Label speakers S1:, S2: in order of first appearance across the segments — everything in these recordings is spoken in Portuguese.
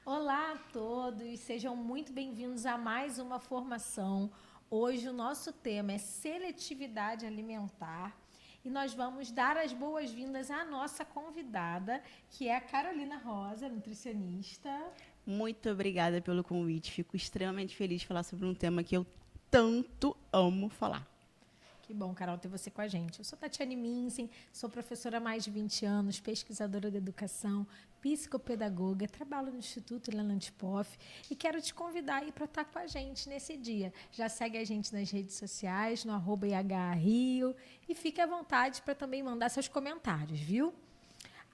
S1: Olá a todos, sejam muito bem-vindos a mais uma formação. Hoje o nosso tema é seletividade alimentar e nós vamos dar as boas-vindas à nossa convidada, que é a Carolina Rosa, nutricionista.
S2: Muito obrigada pelo convite. Fico extremamente feliz de falar sobre um tema que eu tanto amo falar.
S1: Que bom, Carol, ter você com a gente. Eu sou Tatiane Minsen, sou professora há mais de 20 anos, pesquisadora de educação, psicopedagoga, trabalho no Instituto Helena Antipoff e quero te convidar aí para estar com a gente nesse dia. Já segue a gente nas redes sociais, no @IHRio e fique à vontade para também mandar seus comentários, viu?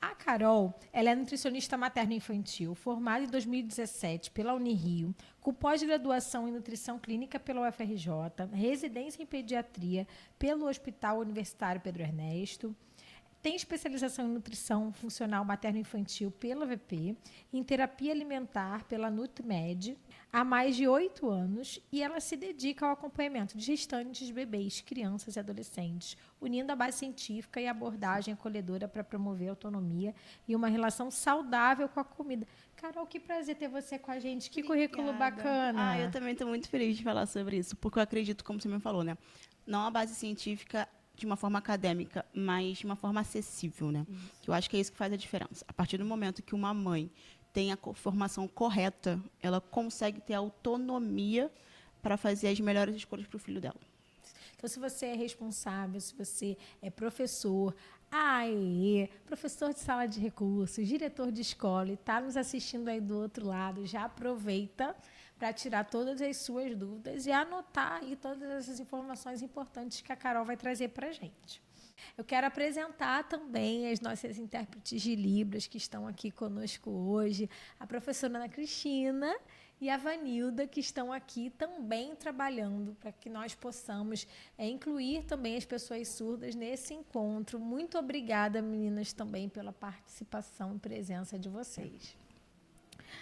S1: A Carol, ela é nutricionista materno-infantil, formada em 2017 pela Unirio, com pós-graduação em nutrição clínica pela UFRJ, residência em pediatria pelo Hospital Universitário Pedro Ernesto, tem especialização em nutrição funcional materno-infantil pela VP, em terapia alimentar pela NutMed, há mais de 8 anos, e ela se dedica ao acompanhamento de gestantes, bebês, crianças e adolescentes, unindo a base científica e a abordagem acolhedora para promover autonomia e uma relação saudável com a comida. Carol, que prazer ter você com a gente. Que currículo bacana.
S2: Eu também estou muito feliz de falar sobre isso, porque eu acredito, como você me falou, né? Não a base científica de uma forma acadêmica, mas de uma forma acessível, né? Que eu acho que é isso que faz a diferença. A partir do momento que uma mãe tem a formação correta, ela consegue ter autonomia para fazer as melhores escolhas para o filho dela.
S1: Então, se você é responsável, se você é professor, AE, professor de sala de recursos, diretor de escola e está nos assistindo aí do outro lado, já aproveita para tirar todas as suas dúvidas e anotar aí todas essas informações importantes que a Carol vai trazer para a gente. Eu quero apresentar também as nossas intérpretes de Libras que estão aqui conosco hoje, a professora Ana Cristina e a Vanilda, que estão aqui também trabalhando para que nós possamos incluir também as pessoas surdas nesse encontro. Muito obrigada, meninas, também pela participação e presença de vocês.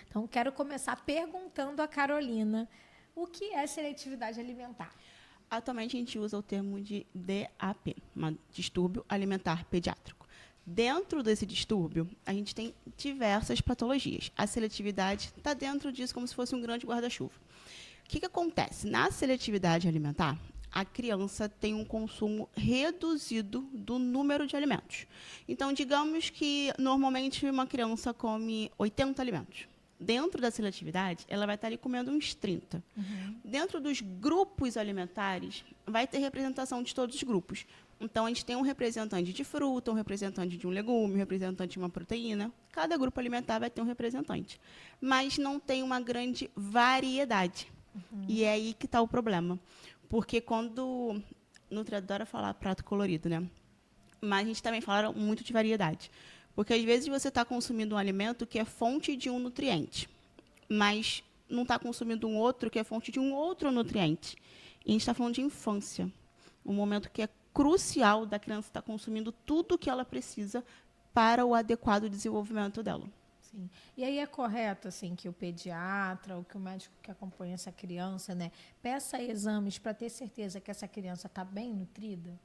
S1: Então, quero começar perguntando a Carolina o que é seletividade alimentar.
S2: Atualmente, a gente usa o termo de DAP, distúrbio alimentar pediátrico. Dentro desse distúrbio, a gente tem diversas patologias. A seletividade está dentro disso como se fosse um grande guarda-chuva. O que acontece? Na seletividade alimentar, a criança tem um consumo reduzido do número de alimentos. Então, digamos que, normalmente, uma criança come 80 alimentos. Dentro da seletividade, ela vai estar ali comendo uns 30. Dentro dos grupos alimentares, vai ter representação de todos os grupos. Então, a gente tem um representante de fruta, um representante de um legume, um representante de uma proteína. Cada grupo alimentar vai ter um representante. Mas não tem uma grande variedade. E é aí que está o problema. Porque quando... Nutri adora falar prato colorido, né? Mas a gente também fala muito de variedade. Porque, às vezes, você está consumindo um alimento que é fonte de um nutriente, mas não está consumindo um outro que é fonte de um outro nutriente. E a gente está falando de infância, um momento que é crucial da criança estar consumindo tudo o que ela precisa para o adequado desenvolvimento dela.
S1: Sim. E aí é correto assim que o pediatra ou que o médico que acompanha essa criança, né, peça exames para ter certeza que essa criança está bem nutrida?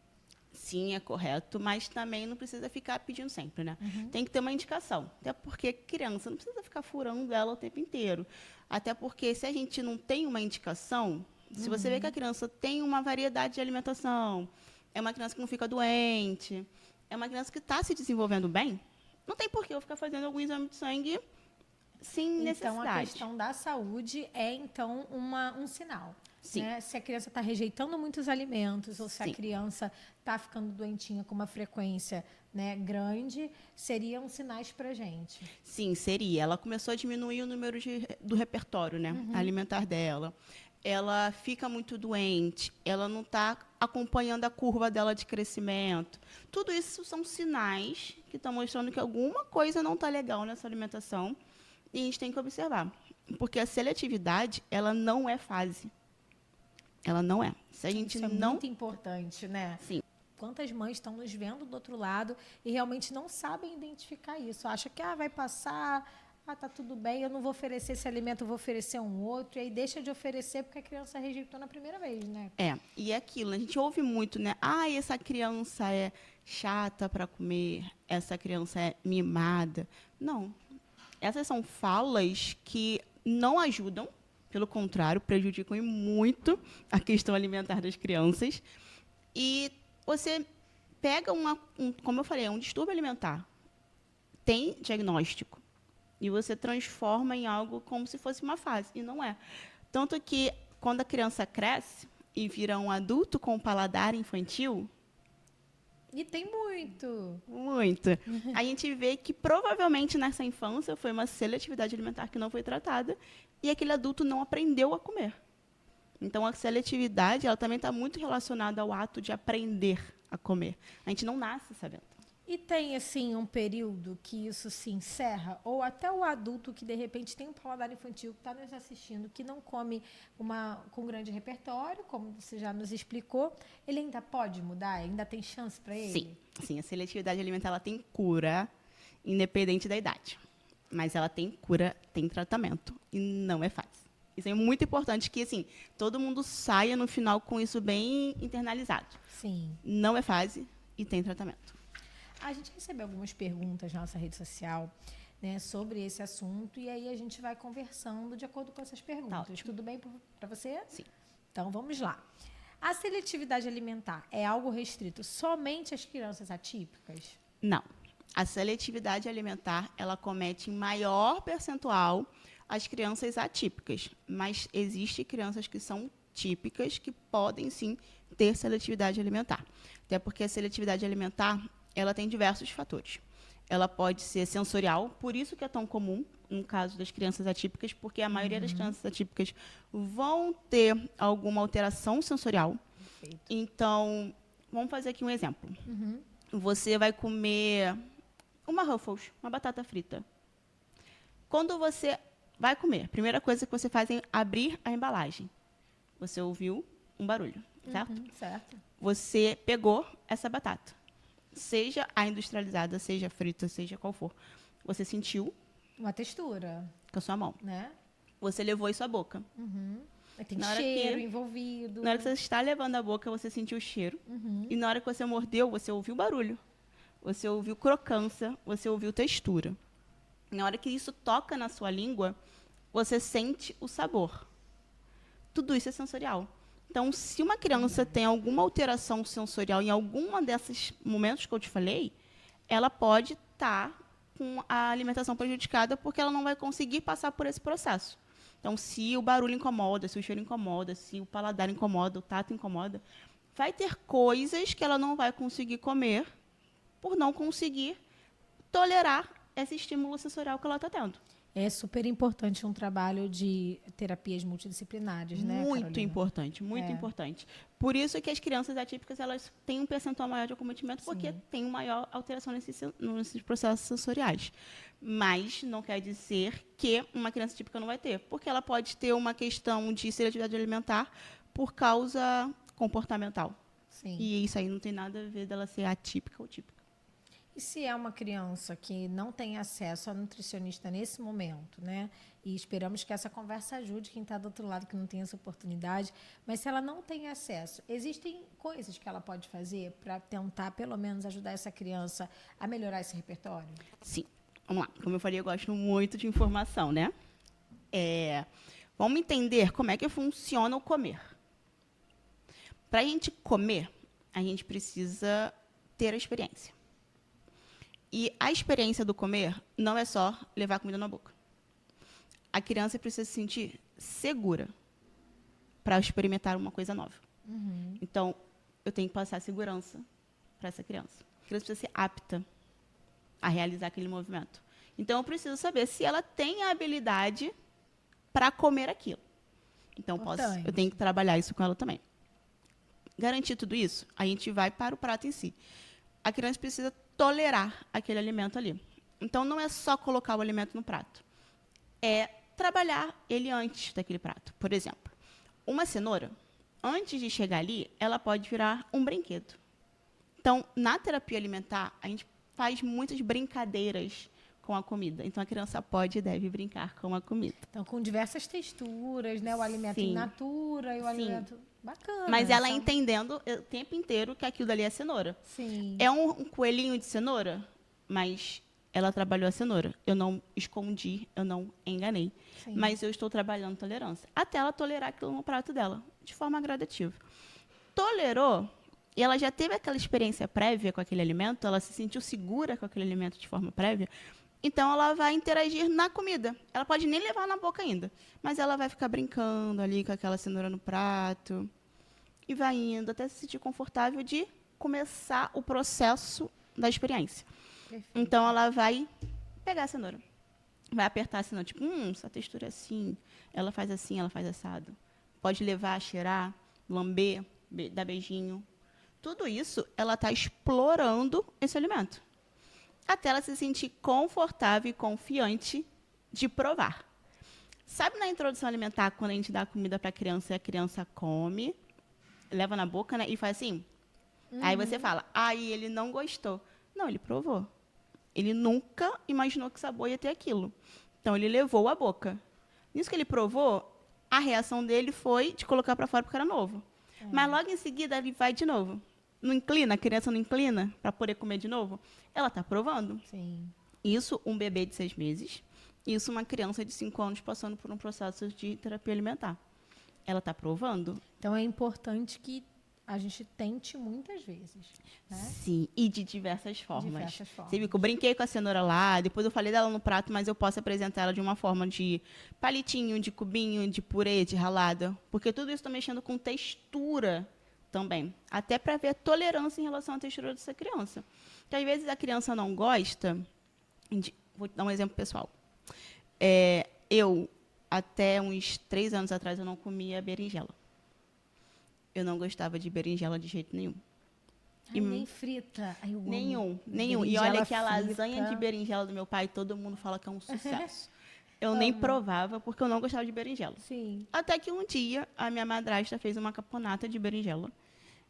S2: Sim, é correto, mas também não precisa ficar pedindo sempre, né? Tem que ter uma indicação. Até porque criança não precisa ficar furando ela o tempo inteiro. Até porque se a gente não tem uma indicação, se você vê que a criança tem uma variedade de alimentação, é uma criança que não fica doente, é uma criança que está se desenvolvendo bem, não tem por que eu ficar fazendo algum exame de sangue sem necessidade.
S1: Então, a questão da saúde é, então, um sinal.
S2: Sim.
S1: Né? Se a criança está rejeitando muitos alimentos ou se
S2: Sim.
S1: a criança está ficando doentinha com uma frequência, né, grande, seriam sinais para a gente.
S2: Sim, seria. Ela começou a diminuir o número do repertório, né, alimentar dela. Ela fica muito doente, ela não está acompanhando a curva dela de crescimento. Tudo isso são sinais que estão mostrando que alguma coisa não está legal nessa alimentação e a gente tem que observar. Porque a seletividade, ela não é fase. Ela não é. Se a gente
S1: Isso é
S2: não...
S1: muito importante, né?
S2: Sim.
S1: Quantas mães estão nos vendo do outro lado e realmente não sabem identificar isso. Acha que vai passar, tá tudo bem, eu não vou oferecer esse alimento, eu vou oferecer um outro. E aí deixa de oferecer porque a criança rejeitou na primeira vez, né?
S2: E é aquilo, a gente ouve muito, né? Essa criança é chata para comer, essa criança é mimada. Não. Essas são falas que não ajudam, pelo contrário, prejudicam e muito a questão alimentar das crianças. E você pega como eu falei, um distúrbio alimentar, tem diagnóstico, e você transforma em algo como se fosse uma fase, e não é. Tanto que, quando a criança cresce e vira um adulto com paladar infantil...
S1: E tem muito.
S2: Muito. A gente vê que, provavelmente, nessa infância, foi uma seletividade alimentar que não foi tratada, e aquele adulto não aprendeu a comer. Então, a seletividade ela também está muito relacionada ao ato de aprender a comer. A gente não nasce sabendo.
S1: E tem, assim, um período que isso se encerra? Ou até o adulto que, de repente, tem um paladar infantil, que está nos assistindo, que não come com grande repertório, como você já nos explicou, ele ainda pode mudar? Ainda tem chance para ele?
S2: Sim, a seletividade alimentar ela tem cura, independente da idade. Mas ela tem cura, tem tratamento. E não é fácil. Isso é muito importante que, assim, todo mundo saia no final com isso bem internalizado.
S1: Sim.
S2: Não é fase e tem tratamento.
S1: A gente recebeu algumas perguntas na nossa rede social, né, sobre esse assunto, e aí a gente vai conversando de acordo com essas perguntas. Tudo bem para você?
S2: Sim.
S1: Então, vamos lá. A seletividade alimentar é algo restrito somente às crianças atípicas?
S2: Não. A seletividade alimentar, ela comete em maior percentual as crianças atípicas, mas existem crianças que são típicas que podem, sim, ter seletividade alimentar. Até porque a seletividade alimentar ela tem diversos fatores. Ela pode ser sensorial, por isso que é tão comum no caso das crianças atípicas, porque a maioria das crianças atípicas vão ter alguma alteração sensorial.
S1: Perfeito.
S2: Então, vamos fazer aqui um exemplo. Você vai comer uma Ruffles, uma batata frita. Quando você vai comer, a primeira coisa que você faz é abrir a embalagem. Você ouviu um barulho, certo?
S1: Certo.
S2: Você pegou essa batata. Seja a industrializada, seja frita, seja qual for. Você sentiu
S1: uma textura
S2: com a sua mão,
S1: né?
S2: Você levou isso à boca.
S1: Tem cheiro envolvido.
S2: Na hora que você está levando à boca, você sentiu o cheiro. E na hora que você mordeu, você ouviu barulho. Você ouviu crocância, você ouviu textura. Na hora que isso toca na sua língua, você sente o sabor. Tudo isso é sensorial. Então, se uma criança tem alguma alteração sensorial em algum desses momentos que eu te falei, ela pode estar com a alimentação prejudicada porque ela não vai conseguir passar por esse processo. Então, se o barulho incomoda, se o cheiro incomoda, se o paladar incomoda, o tato incomoda, vai ter coisas que ela não vai conseguir comer por não conseguir tolerar esse estímulo sensorial que ela está tendo.
S1: É super importante um trabalho de terapias multidisciplinares, né,
S2: Muito
S1: Carolina?
S2: importante, muito importante. Por isso que as crianças atípicas elas têm um percentual maior de acometimento, porque tem uma maior alteração nesses processos sensoriais. Mas não quer dizer que uma criança típica não vai ter, porque ela pode ter uma questão de seletividade alimentar por causa comportamental.
S1: Sim.
S2: E isso aí não tem nada a ver dela ser atípica ou típica.
S1: E se é uma criança que não tem acesso a nutricionista nesse momento, né? E esperamos que essa conversa ajude quem está do outro lado que não tem essa oportunidade. Mas se ela não tem acesso, existem coisas que ela pode fazer para tentar, pelo menos, ajudar essa criança a melhorar esse repertório?
S2: Sim. Vamos lá. Como eu falei, eu gosto muito de informação, né? Vamos entender como é que funciona o comer. Para a gente comer, a gente precisa ter a experiência. E a experiência do comer não é só levar comida na boca. A criança precisa se sentir segura para experimentar uma coisa nova. Então, eu tenho que passar segurança para essa criança. A criança precisa ser apta a realizar aquele movimento. Então, eu preciso saber se ela tem a habilidade para comer aquilo. Então, eu tenho que trabalhar isso com ela também. Garantir tudo isso, a gente vai para o prato em si. A criança precisa tolerar aquele alimento ali. Então, não é só colocar o alimento no prato. É trabalhar ele antes daquele prato. Por exemplo, uma cenoura, antes de chegar ali, ela pode virar um brinquedo. Então, na terapia alimentar, a gente faz muitas brincadeiras com a comida. Então, a criança pode e deve brincar com a comida.
S1: Então, com diversas texturas, né? O alimento in natura e o alimento... Bacana.
S2: Mas ela entendendo o tempo inteiro que aquilo dali é cenoura.
S1: Sim.
S2: É um coelhinho de cenoura, mas ela trabalhou a cenoura. Eu não escondi, eu não enganei.
S1: Sim.
S2: Mas eu estou trabalhando tolerância. Até ela tolerar aquilo no prato dela, de forma gradativa. Tolerou, e ela já teve aquela experiência prévia com aquele alimento, ela se sentiu segura com aquele alimento de forma prévia, então ela vai interagir na comida. Ela pode nem levar na boca ainda, mas ela vai ficar brincando ali com aquela cenoura no prato, e vai indo até se sentir confortável de começar o processo da experiência.
S1: Perfeito.
S2: Então, ela vai pegar a cenoura. Vai apertar a cenoura. Tipo, essa textura é assim. Ela faz assim, ela faz assado. Pode levar, cheirar, lamber, dar beijinho. Tudo isso, ela está explorando esse alimento. Até ela se sentir confortável e confiante de provar. Sabe na introdução alimentar, quando a gente dá comida para a criança e a criança come, leva na boca, né? E faz assim. Aí você fala, ele não gostou. Não, ele provou. Ele nunca imaginou que sabor ia ter aquilo. Então, ele levou à boca. Nisso que ele provou, a reação dele foi de colocar para fora porque era novo. Mas logo em seguida, ele vai de novo. Não inclina, a criança não inclina para poder comer de novo. Ela está provando.
S1: Sim.
S2: Isso, um bebê de 6 meses. Isso, uma criança de 5 anos passando por um processo de terapia alimentar. Ela está provando.
S1: Então, é importante que a gente tente muitas vezes, né?
S2: Sim, e de diversas formas.
S1: Diversas formas.
S2: Você viu que eu brinquei com a cenoura lá, depois eu falei dela no prato, mas eu posso apresentar ela de uma forma de palitinho, de cubinho, de purê, de ralada. Porque tudo isso está mexendo com textura também. Até para ver a tolerância em relação à textura dessa criança. Porque às vezes a criança não gosta. Vou dar um exemplo pessoal. Eu, até uns 3 anos atrás, eu não comia berinjela. Eu não gostava de berinjela de jeito nenhum.
S1: Nem frita. Ai,
S2: nenhum. E olha que a lasanha de berinjela do meu pai, todo mundo fala que é um sucesso. Eu nem provava, porque eu não gostava de berinjela.
S1: Sim.
S2: Até que um dia, a minha madrasta fez uma caponata de berinjela.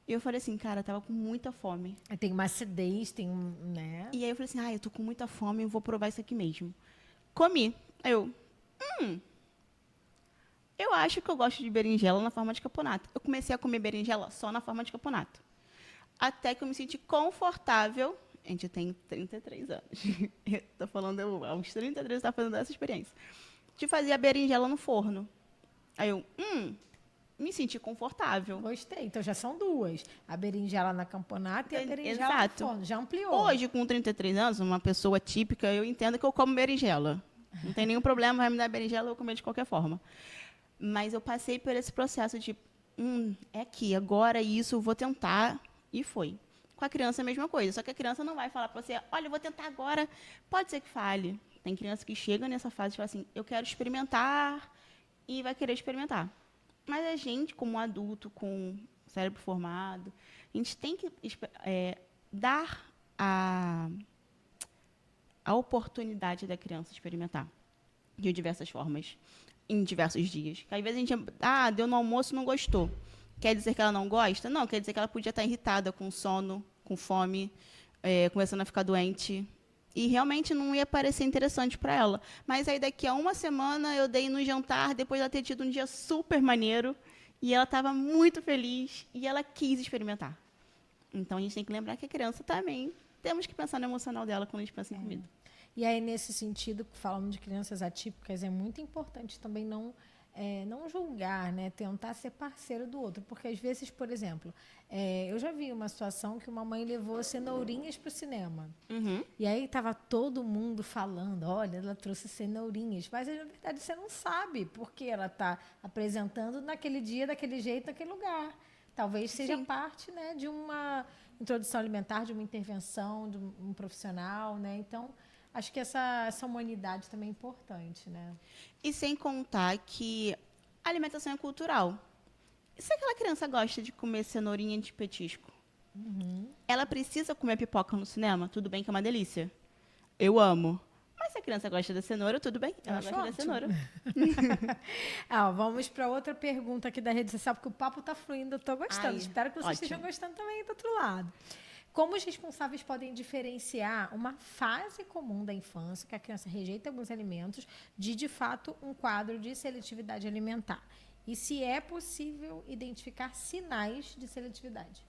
S2: E eu falei assim, cara, eu tava com muita fome.
S1: Tem uma acidez, né?
S2: E aí eu falei assim, eu tô com muita fome, eu vou provar isso aqui mesmo. Comi. Aí eu acho que eu gosto de berinjela na forma de caponata. Eu comecei a comer berinjela só na forma de caponata. Até que eu me senti confortável. A gente tem 33 anos. Estou falando, aos 33 eu estava fazendo essa experiência. De fazer a berinjela no forno. Aí me senti confortável.
S1: Gostei. Então já são 2. A berinjela na camponata e a berinjela no forno. Já ampliou.
S2: Hoje, com 33 anos, uma pessoa típica, eu entendo que eu como berinjela. Não tem nenhum problema, vai me dar berinjela, eu vou comer de qualquer forma. Mas eu passei por esse processo de, é aqui, agora isso, eu vou tentar, e foi. Com a criança é a mesma coisa, só que a criança não vai falar para você, olha, eu vou tentar agora, pode ser que falhe. Tem criança que chega nessa fase e fala assim, eu quero experimentar, e vai querer experimentar. Mas a gente, como adulto, com cérebro formado, a gente tem que dar a oportunidade da criança experimentar, de diversas formas. Em diversos dias. Às vezes a gente, deu no almoço e não gostou. Quer dizer que ela não gosta? Não, quer dizer que ela podia estar irritada, com sono, com fome, começando a ficar doente. E realmente não ia parecer interessante para ela. Mas aí daqui a uma semana eu dei no jantar, depois de ela ter tido um dia super maneiro, e ela estava muito feliz, e ela quis experimentar. Então a gente tem que lembrar que a criança também, temos que pensar no emocional dela quando a gente pensa em comida.
S1: E aí, nesse sentido, falando de crianças atípicas, é muito importante também não julgar, né? Tentar ser parceiro do outro. Porque, às vezes, por exemplo, eu já vi uma situação que uma mãe levou cenourinhas para o cinema. E aí estava todo mundo falando, olha, ela trouxe cenourinhas. Mas, na verdade, você não sabe porque ela está apresentando naquele dia, daquele jeito, naquele lugar. Talvez seja parte, né, de uma introdução alimentar, de uma intervenção, de um profissional, né? Então, acho que essa humanidade também é importante, né?
S2: E sem contar que a alimentação é cultural. E se aquela criança gosta de comer cenourinha de petisco? Ela precisa comer pipoca no cinema? Tudo bem que é uma delícia. Eu amo. Mas se a criança gosta da cenoura, tudo bem. Ela gosta da cenoura.
S1: Vamos para outra pergunta aqui da rede social, porque o papo está fluindo, eu estou gostando. Espero que vocês estejam gostando também do outro lado. Como os responsáveis podem diferenciar uma fase comum da infância, que a criança rejeita alguns alimentos, de fato, um quadro de seletividade alimentar? E se é possível identificar sinais de seletividade?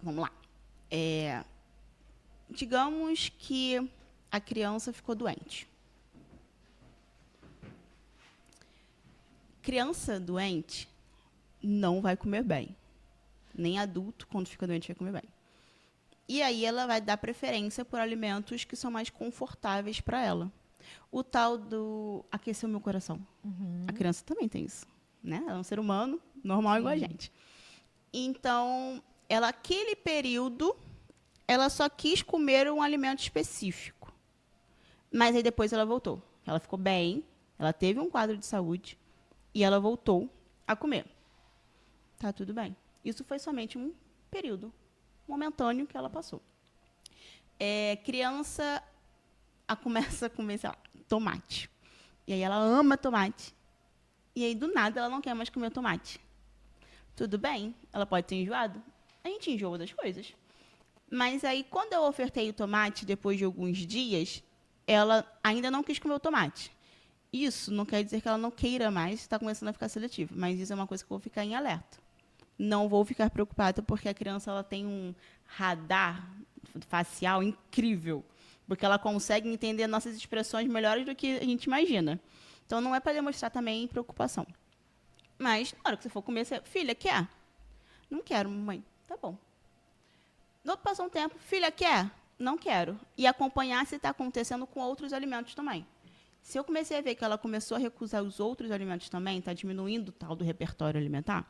S2: Vamos lá. Digamos que a criança ficou doente. Criança doente não vai comer bem. Nem adulto, quando fica doente, vai comer bem. E aí ela vai dar preferência por alimentos que são mais confortáveis para ela. O tal do aquecer o meu coração. A criança também tem isso, né? Ela é um ser humano normal igual a gente. Então, ela, aquele período, ela só quis comer um alimento específico. Mas aí depois ela voltou. Ela ficou bem, ela teve um quadro de saúde e ela voltou a comer. Tá tudo bem. Isso foi somente um período momentâneo que ela passou. Criança começa a comer, sei lá, tomate. E aí ela ama tomate. E aí, do nada, ela não quer mais comer tomate. Tudo bem, ela pode ter enjoado. A gente enjoa das coisas. Mas aí, quando eu ofertei o tomate, depois de alguns dias, ela ainda não quis comer o tomate. Isso não quer dizer que ela não queira mais, está começando a ficar seletiva. Mas isso é uma coisa que eu vou ficar em alerta. Não vou ficar preocupada, porque a criança ela tem um radar facial incrível. Porque ela consegue entender nossas expressões melhores do que a gente imagina. Então, não é para demonstrar também preocupação. Mas, na hora que você for comer, você... Filha, quer? Não quero, mamãe. Tá bom. Passou um tempo. Filha, quer? Não quero. E acompanhar se está acontecendo com outros alimentos também. Se eu comecei a ver que ela começou a recusar os outros alimentos também, está diminuindo o tal do repertório alimentar,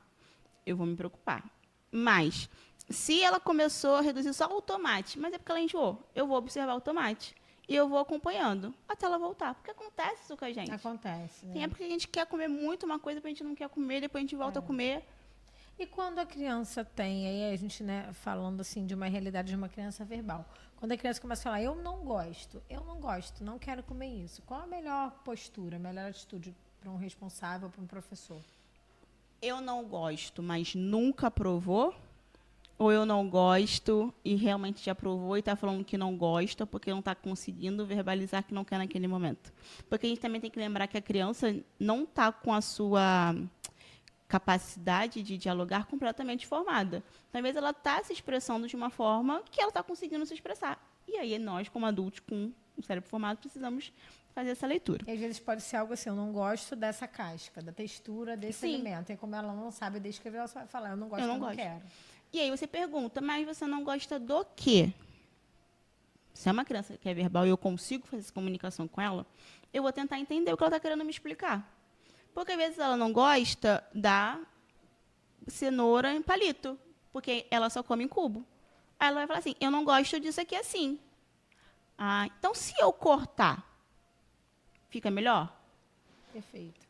S2: eu vou me preocupar. Mas, se ela começou a reduzir só o tomate, mas é porque ela enjoou, eu vou observar o tomate. E eu vou acompanhando até ela voltar. Porque acontece isso com a gente.
S1: Acontece, né?
S2: Tem época que a gente quer comer muito uma coisa, depois a gente não quer comer, depois a gente volta a comer.
S1: E quando a criança tem, aí a gente, né, falando assim de uma realidade de uma criança verbal. Quando a criança começa a falar, eu não gosto, não quero comer isso. Qual a melhor postura, a melhor atitude para um responsável, para um professor?
S2: Eu não gosto, mas nunca provou? Ou eu não gosto e realmente já provou e está falando que não gosta porque não está conseguindo verbalizar que não quer naquele momento? Porque a gente também tem que lembrar que a criança não está com a sua capacidade de dialogar completamente formada. Talvez ela está se expressando de uma forma que ela está conseguindo se expressar. E aí nós, como adultos com o cérebro formado, precisamos fazer essa leitura.
S1: E às vezes pode ser algo assim, eu não gosto dessa casca, da textura desse alimento. E como ela não sabe descrever, ela só vai falar, eu não gosto, eu não quero.
S2: E aí você pergunta, mas você não gosta do quê? Se é uma criança que é verbal e eu consigo fazer essa comunicação com ela, eu vou tentar entender o que ela está querendo me explicar. Porque às vezes ela não gosta da cenoura em palito, porque ela só come em cubo. Aí ela vai falar assim, eu não gosto disso aqui assim. Ah, então se eu cortar, fica melhor?
S1: Perfeito.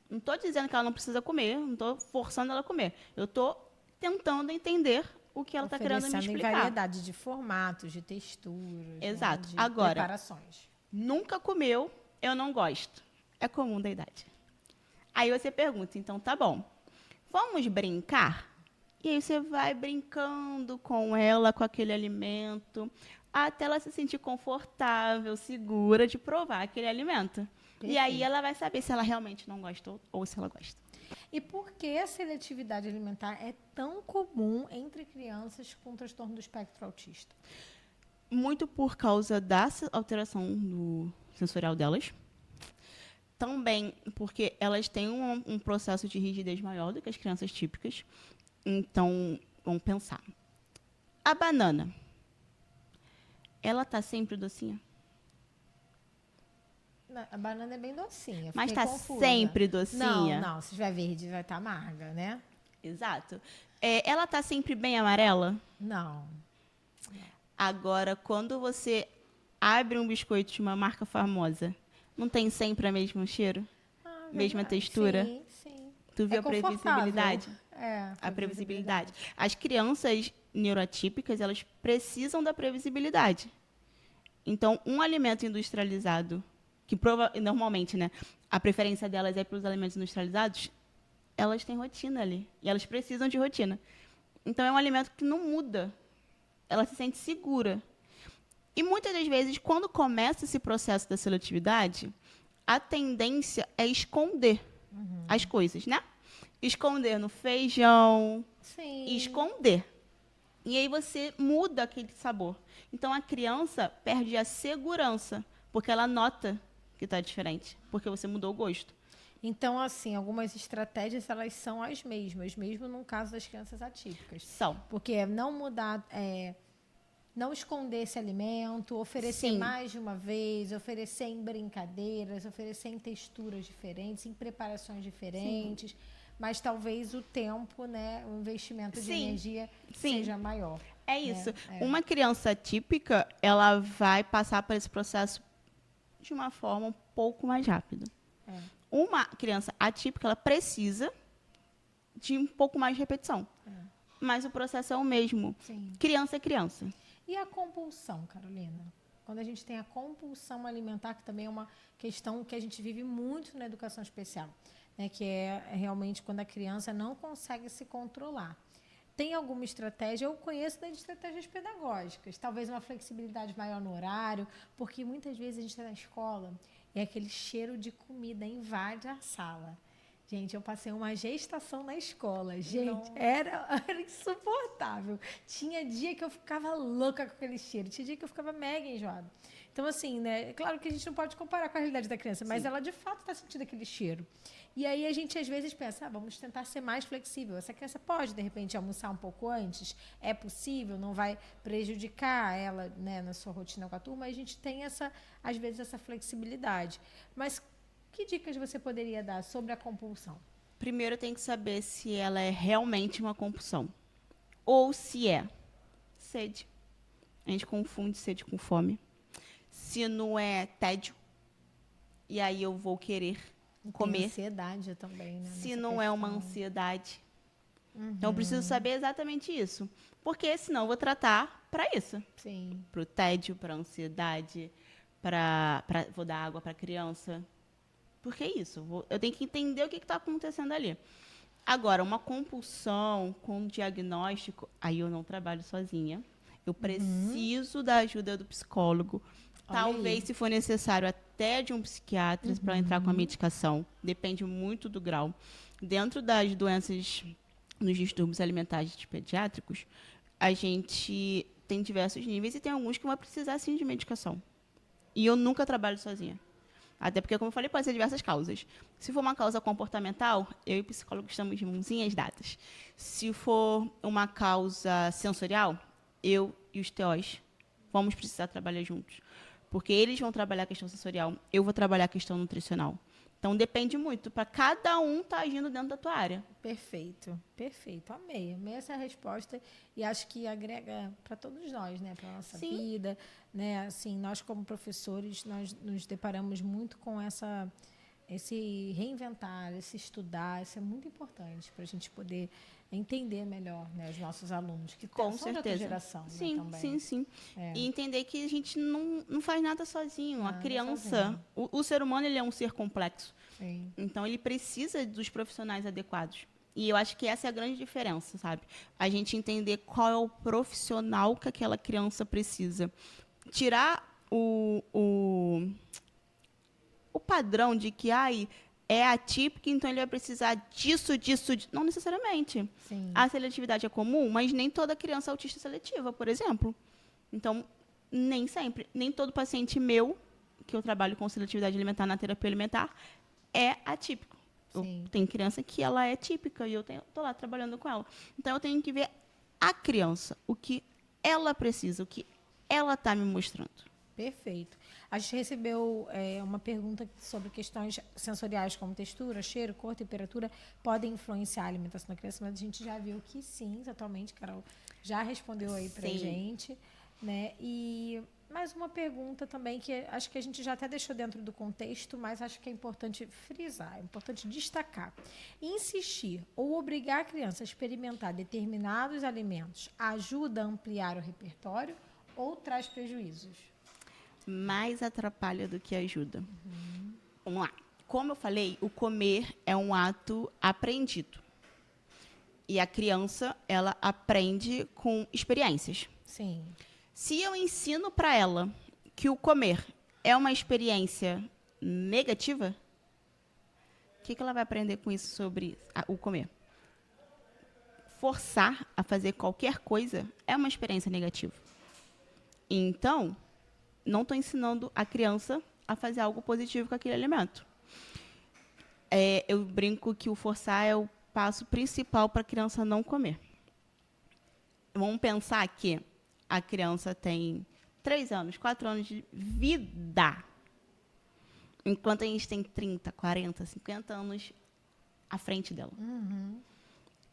S2: Não estou dizendo que ela não precisa comer, não estou forçando ela a comer. Eu estou tentando entender o que ela está querendo me explicar.
S1: Em variedade de formatos, de texturas.
S2: Exato.
S1: Né, de
S2: agora,
S1: preparações.
S2: Nunca comeu, eu não gosto. É comum da idade. Aí você pergunta, então tá bom, vamos brincar? E aí você vai brincando com ela, com aquele alimento, até ela se sentir confortável, segura de provar aquele alimento. Perfeito. E aí ela vai saber se ela realmente não gosta ou se ela gosta.
S1: E por que a seletividade alimentar é tão comum entre crianças com transtorno do espectro autista?
S2: Muito por causa da alteração sensorial delas. Também porque elas têm um processo de rigidez maior do que as crianças típicas. Então, vamos pensar. A banana, ela está sempre docinha?
S1: A banana é bem docinha.
S2: Mas está sempre docinha?
S1: Não. Se tiver verde, vai estar amarga, né?
S2: Exato. Ela está sempre bem amarela?
S1: Não.
S2: Agora, quando você abre um biscoito de uma marca famosa, não tem sempre o mesmo cheiro? Mesma textura?
S1: Sim.
S2: Tu viu a previsibilidade? A previsibilidade. As crianças neurotípicas, elas precisam da previsibilidade. Então, um alimento industrializado, que normalmente, né, a preferência delas é pelos alimentos industrializados, elas têm rotina ali. E elas precisam de rotina. Então, é um alimento que não muda. Ela se sente segura. E muitas das vezes, quando começa esse processo da seletividade, a tendência é esconder as coisas, né? Esconder no feijão.
S1: Sim.
S2: Esconder. E aí você muda aquele sabor. Então, a criança perde a segurança, porque ela nota que está diferente, porque você mudou o gosto.
S1: Então, assim, algumas estratégias, elas são as mesmas, mesmo no caso das crianças atípicas.
S2: São.
S1: Porque é não mudar, não esconder esse alimento, oferecer
S2: Sim.
S1: mais de uma vez, oferecer em brincadeiras, oferecer em texturas diferentes, em preparações diferentes. Sim. Mas talvez o tempo, né, o investimento de
S2: Sim.
S1: energia
S2: Sim.
S1: seja maior.
S2: É isso.
S1: Né?
S2: Uma criança típica, ela vai passar por esse processo de uma forma um pouco mais rápida. Uma criança atípica, ela precisa de um pouco mais de repetição. Mas o processo é o mesmo.
S1: Sim.
S2: Criança é criança.
S1: E a compulsão, Carolina? Quando a gente tem a compulsão alimentar, que também é uma questão que a gente vive muito na educação especial, né? Que é realmente quando a criança não consegue se controlar. Tem alguma estratégia? Eu conheço das estratégias pedagógicas, talvez uma flexibilidade maior no horário, porque muitas vezes a gente está na escola e aquele cheiro de comida invade a sala. Gente, eu passei uma gestação na escola. Gente, era insuportável. Tinha dia que eu ficava louca com aquele cheiro. Tinha dia que eu ficava mega enjoada. Então, assim, né? É claro que a gente não pode comparar com a realidade da criança, mas ela, de fato, está sentindo aquele cheiro. E aí a gente, às vezes, pensa, vamos tentar ser mais flexível. Essa criança pode, de repente, almoçar um pouco antes? É possível? Não vai prejudicar ela, né, na sua rotina com a turma? A gente tem, às vezes, essa flexibilidade. Mas que dicas você poderia dar sobre a compulsão?
S2: Primeiro, tem que saber se ela é realmente uma compulsão. Ou se é sede. A gente confunde sede com fome. Se não é tédio, e aí eu vou querer comer.
S1: Tem ansiedade também, né?
S2: Se não é uma ansiedade. Então, eu preciso saber exatamente isso. Porque senão eu vou tratar para isso.
S1: Sim.
S2: Para o tédio, para a ansiedade, vou dar água para a criança. Porque é isso. Eu tenho que entender o que está acontecendo ali. Agora, uma compulsão com diagnóstico, aí eu não trabalho sozinha. Eu preciso da ajuda do psicólogo. Talvez, se for necessário, até de um psiquiatra para entrar com a medicação. Depende muito do grau. Dentro das doenças, nos distúrbios alimentares pediátricos, a gente tem diversos níveis e tem alguns que vão precisar, sim, de medicação. E eu nunca trabalho sozinha. Até porque, como eu falei, pode ser diversas causas. Se for uma causa comportamental, eu e o psicólogo estamos de mãozinhas dadas. Se for uma causa sensorial, eu e os TOs vamos precisar trabalhar juntos. Porque eles vão trabalhar a questão sensorial, eu vou trabalhar a questão nutricional. Então, depende muito. Para cada um estar agindo dentro da tua área.
S1: Perfeito, perfeito. Amei essa resposta e acho que agrega para todos nós, né? Para a nossa vida, né? Assim, nós como professores, nós nos deparamos muito com esse reinventar, esse estudar. Isso é muito importante para a gente poder entender melhor, né, os nossos alunos, que
S2: com
S1: são
S2: certeza.
S1: de outra geração.
S2: Sim,
S1: né, também.
S2: sim, sim. E entender que a gente não faz nada sozinho. A criança, o ser humano, ele é um ser complexo.
S1: Sim.
S2: Então, ele precisa dos profissionais adequados. E eu acho que essa é a grande diferença, sabe? A gente entender qual é o profissional que aquela criança precisa. Tirar o padrão de que, é atípico, então ele vai precisar disso. Não necessariamente.
S1: Sim.
S2: A seletividade é comum, mas nem toda criança é autista seletiva, por exemplo. Então, nem sempre. Nem todo paciente que eu trabalho com seletividade alimentar na terapia alimentar, é atípico. Tem criança que ela é típica e eu estou lá trabalhando com ela. Então, eu tenho que ver a criança, o que ela precisa, o que ela está me mostrando.
S1: Perfeito. A gente recebeu uma pergunta sobre questões sensoriais como textura, cheiro, cor, temperatura, podem influenciar a alimentação da criança, mas a gente já viu que sim, atualmente, Carol já respondeu aí pra gente, né? E mais uma pergunta também, que acho que a gente já até deixou dentro do contexto, mas acho que é importante frisar, é importante destacar. Insistir ou obrigar a criança a experimentar determinados alimentos ajuda a ampliar o repertório ou traz prejuízos?
S2: Mais atrapalha do que ajuda. Vamos lá. Como eu falei, o comer é um ato aprendido. E a criança, ela aprende com experiências.
S1: Sim.
S2: Se eu ensino para ela que o comer é uma experiência negativa, o que ela vai aprender com isso sobre o comer? forçar a fazer qualquer coisa é uma experiência negativa. Então, não estou ensinando a criança a fazer algo positivo com aquele alimento. Eu brinco que o forçar é o passo principal para a criança não comer. Vamos pensar que a criança tem 3 anos, 4 anos de vida, enquanto a gente tem 30, 40, 50 anos à frente dela.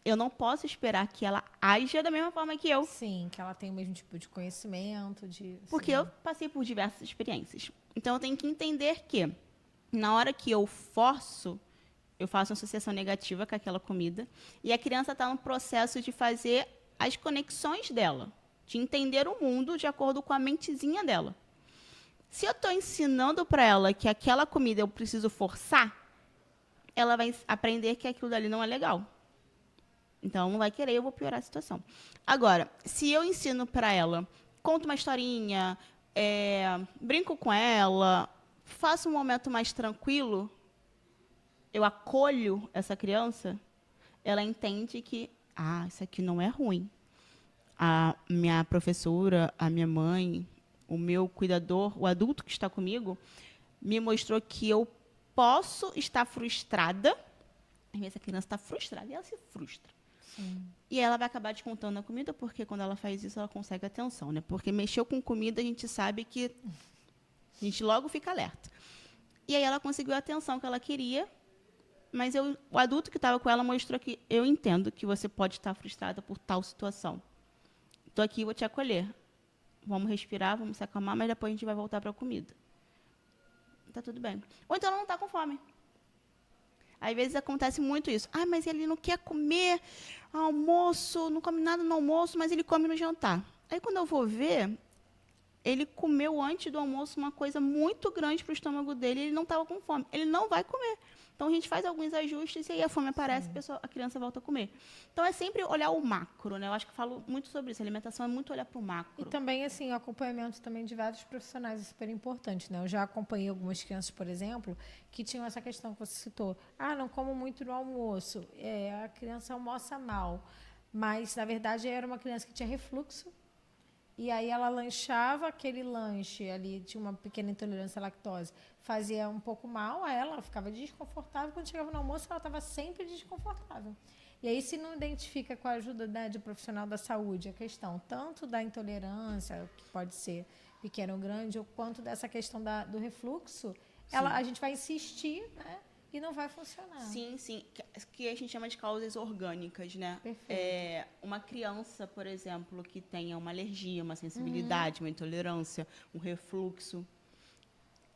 S2: Eu não posso esperar que ela aja da mesma forma que eu.
S1: Sim, que ela tem o mesmo tipo de conhecimento.
S2: Porque eu passei por diversas experiências. Então, eu tenho que entender que, na hora que eu forço, eu faço uma associação negativa com aquela comida, e a criança está no processo de fazer as conexões dela, de entender o mundo de acordo com a mentezinha dela. Se eu estou ensinando para ela que aquela comida eu preciso forçar, ela vai aprender que aquilo dali não é legal. Então, não vai querer, eu vou piorar a situação. Agora, se eu ensino para ela, conto uma historinha, brinco com ela, faço um momento mais tranquilo, eu acolho essa criança, ela entende que, isso aqui não é ruim. A minha professora, a minha mãe, o meu cuidador, o adulto que está comigo, me mostrou que eu posso estar frustrada. Às vezes a criança está frustrada e ela se frustra.
S1: Sim.
S2: E ela vai acabar descontando a comida, porque quando ela faz isso, ela consegue atenção, né? Porque mexeu com comida, a gente sabe que a gente logo fica alerta. E aí ela conseguiu a atenção que ela queria, mas o adulto que estava com ela mostrou que eu entendo que você pode estar frustrada por tal situação. Estou aqui, vou te acolher. Vamos respirar, vamos se acalmar, mas depois a gente vai voltar para a comida. Tá tudo bem. Ou então ela não está com fome. Às vezes acontece muito isso. Mas ele não quer comer almoço, não come nada no almoço, mas ele come no jantar. Aí, quando eu vou ver, ele comeu antes do almoço uma coisa muito grande para o estômago dele e ele não estava com fome. Ele não vai comer. Então, a gente faz alguns ajustes e aí a fome aparece, a criança volta a comer. Então, é sempre olhar o macro, né? Eu acho que falo muito sobre isso. A alimentação é muito olhar para o macro.
S1: E também, assim, o acompanhamento também de vários profissionais é super importante, né? Eu já acompanhei algumas crianças, por exemplo, que tinham essa questão que você citou. Não como muito no almoço. A criança almoça mal. Mas, na verdade, era uma criança que tinha refluxo. E aí ela lanchava aquele lanche ali, tinha uma pequena intolerância à lactose, fazia um pouco mal a ela ficava desconfortável. Quando chegava no almoço, ela estava sempre desconfortável. E aí, se não identifica com a ajuda de profissional da saúde a questão tanto da intolerância, que pode ser pequena ou grande, ou quanto dessa questão do refluxo, a gente vai insistir, né? E não vai funcionar.
S2: Sim. Que a gente chama de causas orgânicas, né?
S1: Perfeito.
S2: Uma criança, por exemplo, que tenha uma alergia, uma sensibilidade, uma intolerância, um refluxo.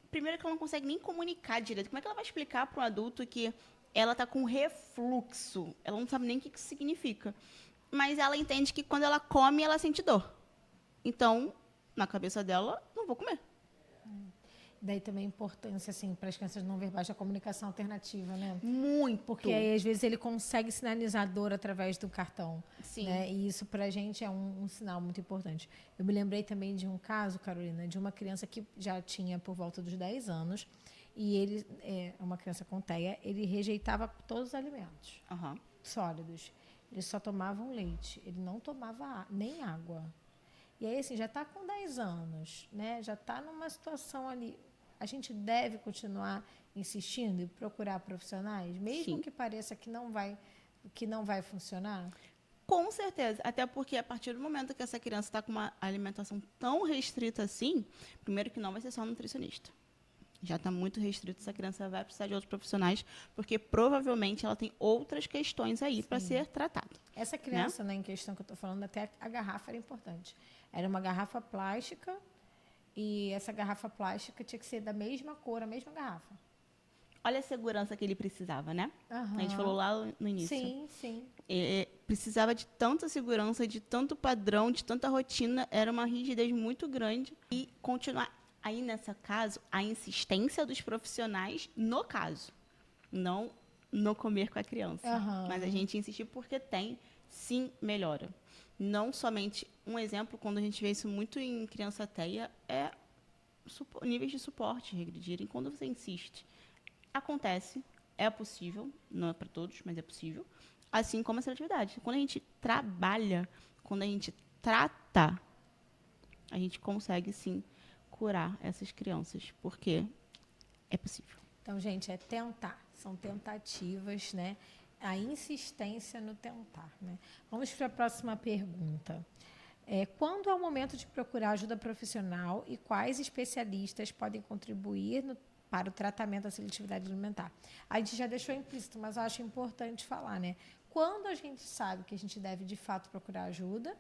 S2: Primeiro que ela não consegue nem comunicar direito. Como é que ela vai explicar para um adulto que ela está com refluxo? Ela não sabe nem o que isso significa. Mas ela entende que quando ela come, ela sente dor. Então, na cabeça dela, não vou comer.
S1: Daí também a importância, assim, para as crianças não verbais da comunicação alternativa, né?
S2: Muito.
S1: Porque aí, às vezes, ele consegue sinalizar dor através do cartão.
S2: Sim.
S1: Né? E isso, para a gente, é um sinal muito importante. Eu me lembrei também de um caso, Carolina, de uma criança que já tinha por volta dos 10 anos, e ele, uma criança com TEA, ele rejeitava todos os alimentos sólidos. Ele só tomava leite, ele não tomava nem água. E aí, assim, já está com 10 anos, né? Já está numa situação ali. A gente deve continuar insistindo e procurar profissionais, mesmo que pareça que não vai funcionar?
S2: Com certeza. Até porque, a partir do momento que essa criança está com uma alimentação tão restrita assim, primeiro que não vai ser só nutricionista. Já está muito restrito, essa criança vai precisar de outros profissionais, porque provavelmente ela tem outras questões aí para ser tratada.
S1: Essa criança, né, em questão que eu estou falando, até a garrafa era importante. Era uma garrafa plástica, e essa garrafa plástica tinha que ser da mesma cor, a mesma garrafa.
S2: Olha a segurança que ele precisava, né? A gente falou lá no início.
S1: Sim.
S2: Precisava de tanta segurança, de tanto padrão, de tanta rotina. Era uma rigidez muito grande. E continuar aí, nesse caso, a insistência dos profissionais no caso. Não no comer com a criança. Mas a gente insistir porque sim, melhora. Não somente um exemplo, quando a gente vê isso muito em criança TEA, é níveis de suporte regredirem quando você insiste. Acontece, é possível, não é para todos, mas é possível. assim como a seletividade. Quando a gente trabalha, quando a gente trata, a gente consegue, sim, curar essas crianças, porque é possível.
S1: Então, gente, é tentar. São tentativas, né? A insistência no tentar, né? Vamos para a próxima pergunta. Quando é o momento de procurar ajuda profissional e quais especialistas podem contribuir para o tratamento da seletividade alimentar? A gente já deixou implícito, mas eu acho importante falar, né? Quando a gente sabe que a gente deve, de fato, procurar ajuda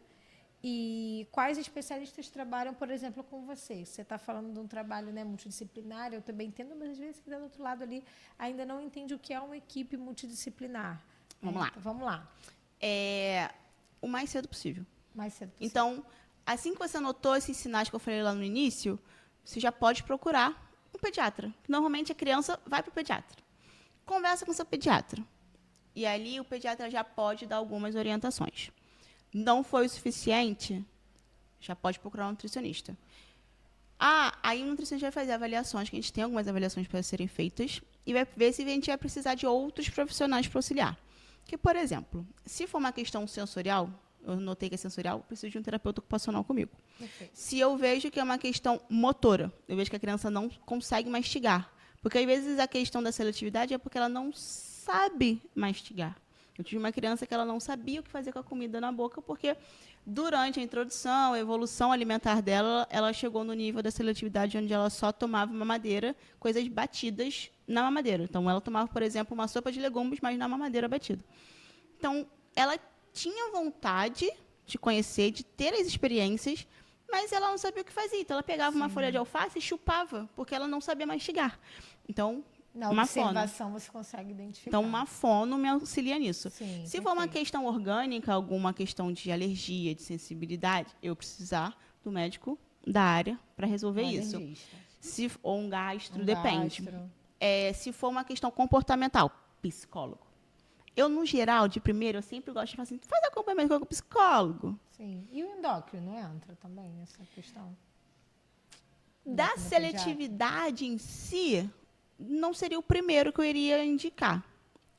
S1: e quais especialistas trabalham, por exemplo, com você? Você está falando de um trabalho, né, multidisciplinar, eu também entendo, mas às vezes quem está do outro lado ali ainda não entende o que é uma equipe multidisciplinar.
S2: Vamos lá.
S1: Então, vamos lá.
S2: O mais cedo possível.
S1: Mais cedo possível.
S2: Então, assim que você notou esses sinais que eu falei lá no início, você já pode procurar um pediatra. Normalmente a criança vai para o pediatra. Conversa com seu pediatra. E ali o pediatra já pode dar algumas orientações. Não foi o suficiente, já pode procurar um nutricionista. Aí o nutricionista vai fazer avaliações, que a gente tem algumas avaliações para serem feitas, e vai ver se a gente vai precisar de outros profissionais para auxiliar. Que, por exemplo, se for uma questão sensorial, eu notei que é sensorial, eu preciso de um terapeuta ocupacional comigo.
S1: Perfeito.
S2: Se eu vejo que é uma questão motora, eu vejo que a criança não consegue mastigar. Porque, às vezes, a questão da seletividade é porque ela não sabe mastigar. Eu tive uma criança que ela não sabia o que fazer com a comida na boca, porque durante a introdução, a evolução alimentar dela, ela chegou no nível da seletividade onde ela só tomava mamadeira, coisas batidas na mamadeira. Então, ela tomava, por exemplo, uma sopa de legumes, mas na mamadeira batida. Então, ela tinha vontade de conhecer, de ter as experiências, mas ela não sabia o que fazia. Então, ela pegava uma folha de alface e chupava, porque ela não sabia mastigar. Então,
S1: na
S2: uma
S1: observação você consegue identificar.
S2: Então, uma fono me auxilia nisso.
S1: Sim,
S2: se for uma questão orgânica, alguma questão de alergia, de sensibilidade, eu precisar do médico da área para resolver isso. Ou um gastro, depende. Se for uma questão comportamental, psicólogo. Eu, no geral, de primeiro, eu sempre gosto de falar assim, faz acompanhamento com o psicólogo.
S1: Sim. E o endócrino entra também nessa questão?
S2: Da seletividade em si, não seria o primeiro que eu iria indicar.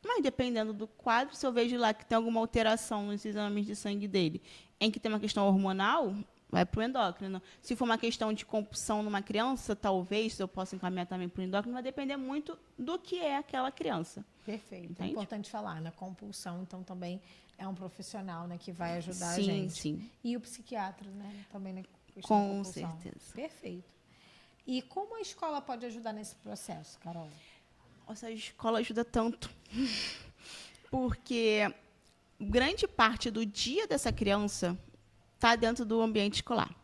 S2: Mas, dependendo do quadro, se eu vejo lá que tem alguma alteração nos exames de sangue dele, em que tem uma questão hormonal, vai para o endócrino. Se for uma questão de compulsão numa criança, talvez eu possa encaminhar também para o endócrino, vai depender muito do que é aquela criança.
S1: Perfeito.
S2: Entende?
S1: É importante falar, na compulsão, então, também é um profissional, né, que vai ajudar a
S2: sim,
S1: gente.
S2: Sim.
S1: E o psiquiatra, né, também na questão
S2: Com
S1: da compulsão.
S2: certeza.
S1: Perfeito. E como a escola pode ajudar nesse processo, Carol?
S2: Nossa, a escola ajuda tanto. Porque grande parte do dia dessa criança está dentro do ambiente escolar.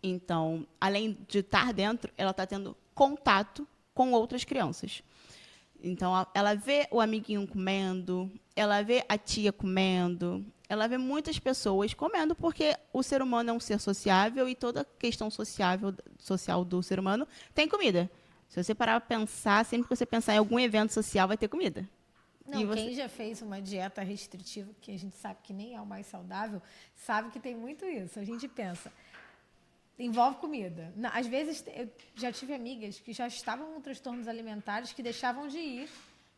S2: Então, além de estar dentro, ela está tendo contato com outras crianças. Então, ela vê o amiguinho comendo, ela vê a tia comendo, ela vê muitas pessoas comendo, porque o ser humano é um ser sociável e toda questão social do ser humano tem comida. Se você parar para pensar, sempre que você pensar em algum evento social, vai ter comida.
S1: Não, quem já fez uma dieta restritiva, que a gente sabe que nem é o mais saudável, sabe que tem muito isso. A gente pensa, envolve comida. Às vezes, eu já tive amigas que já estavam com transtornos alimentares, que deixavam de ir,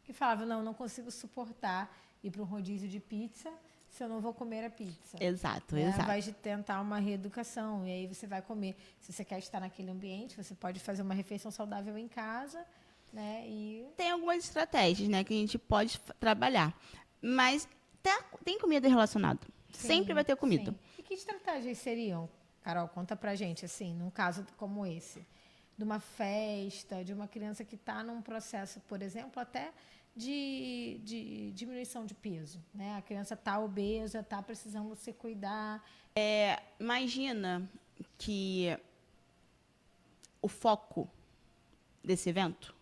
S1: que falavam, não consigo suportar ir para um rodízio de pizza se eu não vou comer a pizza.
S2: Exato,
S1: né?
S2: exato.
S1: Vai tentar uma reeducação, e aí você vai comer. Se você quer estar naquele ambiente, você pode fazer uma refeição saudável em casa, né? E
S2: tem algumas estratégias, né, que a gente pode trabalhar. Mas tem comida relacionada. Sempre vai ter comida.
S1: Sim. E que estratégias seriam, Carol? Conta pra gente, assim, num caso como esse, de uma festa, de uma criança que está num processo, por exemplo, até de diminuição de peso, né? A criança está obesa, está precisando se cuidar.
S2: Imagina que o foco desse evento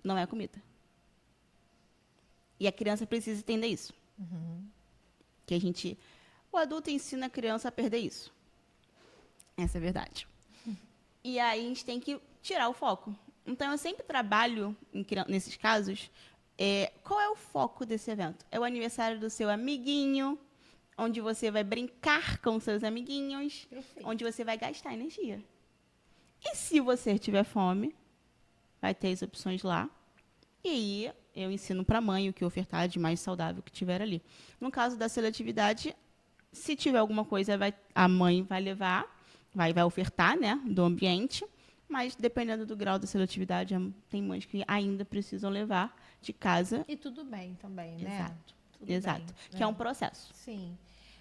S2: não é a comida. E a criança precisa entender isso. Que o adulto ensina a criança a perder isso. Essa é a verdade. E aí a gente tem que tirar o foco. Então, eu sempre trabalho, nesses casos, qual é o foco desse evento? É o aniversário do seu amiguinho, onde você vai brincar com seus amiguinhos,
S1: Perfeito.
S2: onde você vai gastar energia. E se você tiver fome, vai ter as opções lá. E aí eu ensino para a mãe o que ofertar de mais saudável que tiver ali. No caso da seletividade, se tiver alguma coisa, a mãe vai levar, vai ofertar, né, do ambiente, mas dependendo do grau da seletividade, tem mães que ainda precisam levar de casa.
S1: E tudo bem também, né?
S2: Exato.
S1: Tudo
S2: Exato.
S1: bem,
S2: Que é um processo.
S1: Sim.